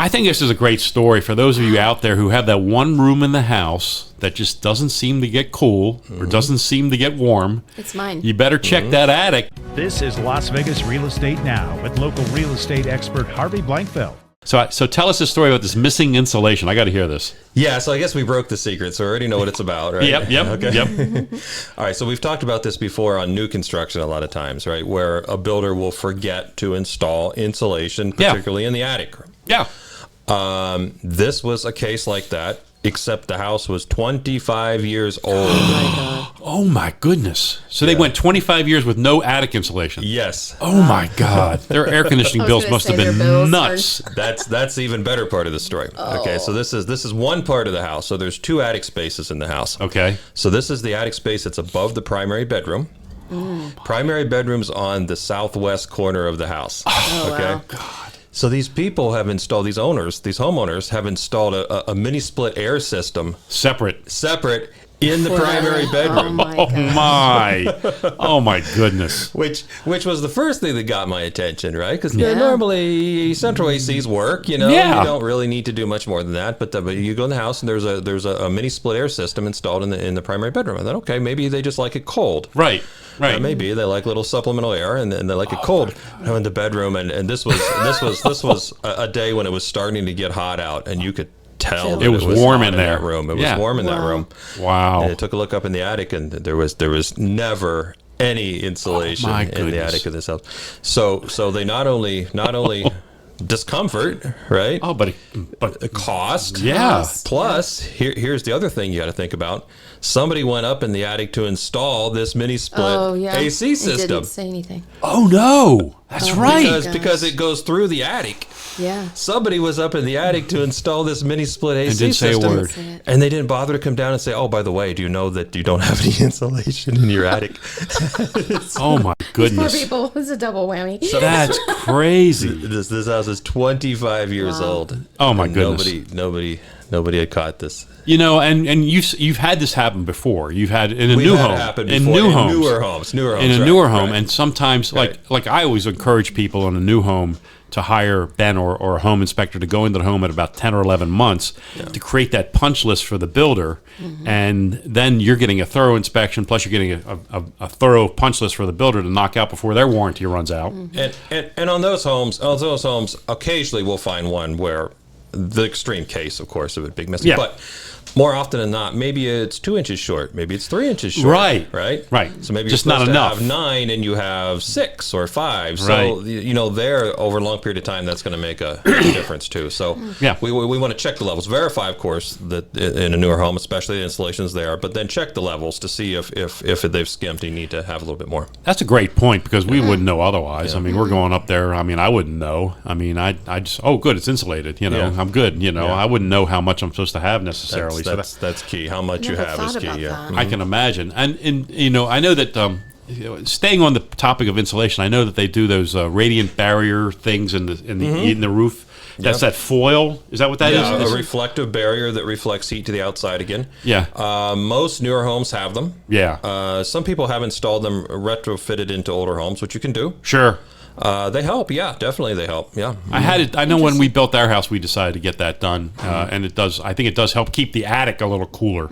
I think this is a great story for those of you out there who have that one room in the house that just doesn't seem to get cool or doesn't seem to get warm. It's mine. You better check that attic. This is Las Vegas Real Estate Now with local real estate expert Harvey Blankfeld. So tell us the story about this missing insulation. I got to hear this. Yeah, so I guess we broke the secret, so I already know what it's about, right? Yep. All right, so we've talked about this before on new construction a lot of times, right, where a builder will forget to install insulation, particularly in the attic. Yeah. This was a case like that, except the house was 25 years old. Oh, my God. Oh, my goodness. So they went 25 years with no attic insulation. Yes. Oh, my God. Their air conditioning bills must have been nuts. That's the even better part of the story. Oh. Okay, so this is one part of the house. So there's two attic spaces in the house. Okay. So this is the attic space that's above the primary bedroom. Primary bedroom's on the southwest corner of the house. Oh, okay. wow. God. So these people have installed, these homeowners have installed a mini split air system Separate in the primary bedroom. Oh my goodness. Which was the first thing that got my attention, right? Because normally central ACs work, you don't really need to do much more than that. But you go in the house and there's a mini split air system installed in the primary bedroom. I thought, okay, maybe they just like it cold. Right. Maybe they like a little supplemental air and they like it cold in the bedroom. And this was a day when it was starting to get hot out, and you could tell that it was warm in that room. It was warm in that room. Wow. And I took a look up in the attic, and there was never any insulation in the attic of this house. So they not only discomfort, right? Oh, but cost. Yeah. Plus, here's the other thing you got to think about. Somebody went up in the attic to install this mini split AC system. It didn't say anything. Oh no, that's right. Because it goes through the attic. Yeah. Somebody was up in the attic to install this mini split AC didn't say system, a word. and they didn't bother to come down and say, "Oh, by the way, do you know that you don't have any insulation in your attic?" Oh my goodness. Poor people. It's a double whammy. That's crazy. This house is 25 years old. Oh my goodness. Nobody had caught this. You know, and you've had this happen before. You've had in a We've new had home, it happen in before. newer homes, in a newer home, and sometimes Right. like I always encourage people in a new home to hire Ben or a home inspector to go into the home at about 10 or 11 months to create that punch list for the builder, and then you're getting a thorough inspection, plus you're getting a thorough punch list for the builder to knock out before their warranty runs out. And on those homes, occasionally we'll find one where the extreme case, of course, of a big mistake. Yeah. But more often than not, maybe it's 2 inches short, maybe it's 3 inches short. Right. So maybe just you're not supposed enough. to have 9 and you have 6 or 5. So Right. there over a long period of time, that's going to make a difference too. So we want to check the levels, verify, of course, that in a newer home, especially the insulation's there, but then check the levels to see if they've skimped. You need to have a little bit more. That's a great point, because we wouldn't know otherwise. I mean, we're going up there. I mean, I wouldn't know. I mean, I just, oh, good, it's insulated. I'm good. I wouldn't know how much I'm supposed to have necessarily. That's key. How much you have is key. Yeah. I can imagine. And I know that staying on the topic of insulation, I know that they do those radiant barrier things in the roof. That's that foil. Is that what that is? A reflective barrier that reflects heat to the outside again. Yeah. Most newer homes have them. Yeah. Some people have installed them retrofitted into older homes, which you can do. Sure. They help. Yeah, definitely they help. Yeah. I had it. I know when we built our house, we decided to get that done, and it does. I think it does help keep the attic a little cooler,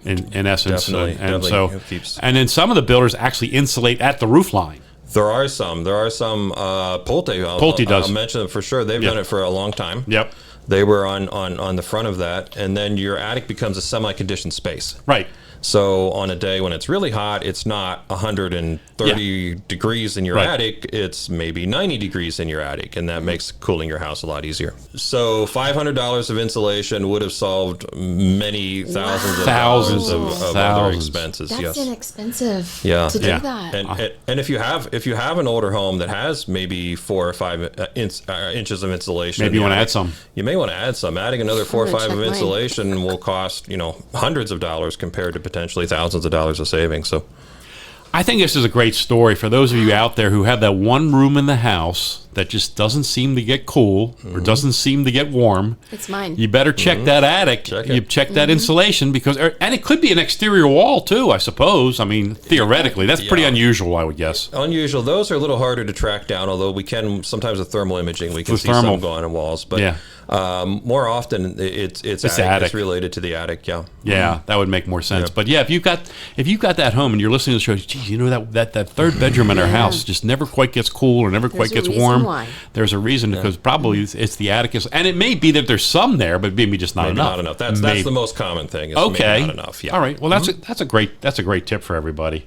in essence. Definitely. And definitely. so, and then some of the builders actually insulate at the roof line. There are some. Pulte. Pulte does. I'll mention them for sure. They've done it for a long time. Yep. They were on the front of that, and then your attic becomes a semi-conditioned space. Right. So on a day when it's really hot, it's not 130 degrees in your attic. It's maybe 90 degrees in your attic, and that makes cooling your house a lot easier. So $500 of insulation would have solved many thousands of other expenses. That's inexpensive. Yeah. To do that. And if you have an older home that has maybe 4 or 5 inches of insulation, maybe you want to add some. You may want to add some. Adding another 4 or 5 of insulation will cost hundreds of dollars compared to potentially thousands of dollars of savings. So I think this is a great story for those of you out there who have that one room in the house that just doesn't seem to get cool or doesn't seem to get warm. It's mine. You better check that attic. Check that insulation, because and it could be an exterior wall too, I suppose. I mean, theoretically, that's pretty unusual, I would guess. Unusual. Those are a little harder to track down, although we can sometimes with thermal imaging we can see some going on walls. But More often, it's attic. It's related to the attic. Yeah. Yeah, that would make more sense. But yeah, if you've got that home and you're listening to the show, geez, you know that third bedroom in our house just never quite gets cool or never quite gets warm. Why. There's a reason because probably it's the attic and it may be that there's some there, but maybe just not enough. Not enough. That's the most common thing. Is Okay. maybe not enough. Yeah. All right. Well, that's a great tip for everybody.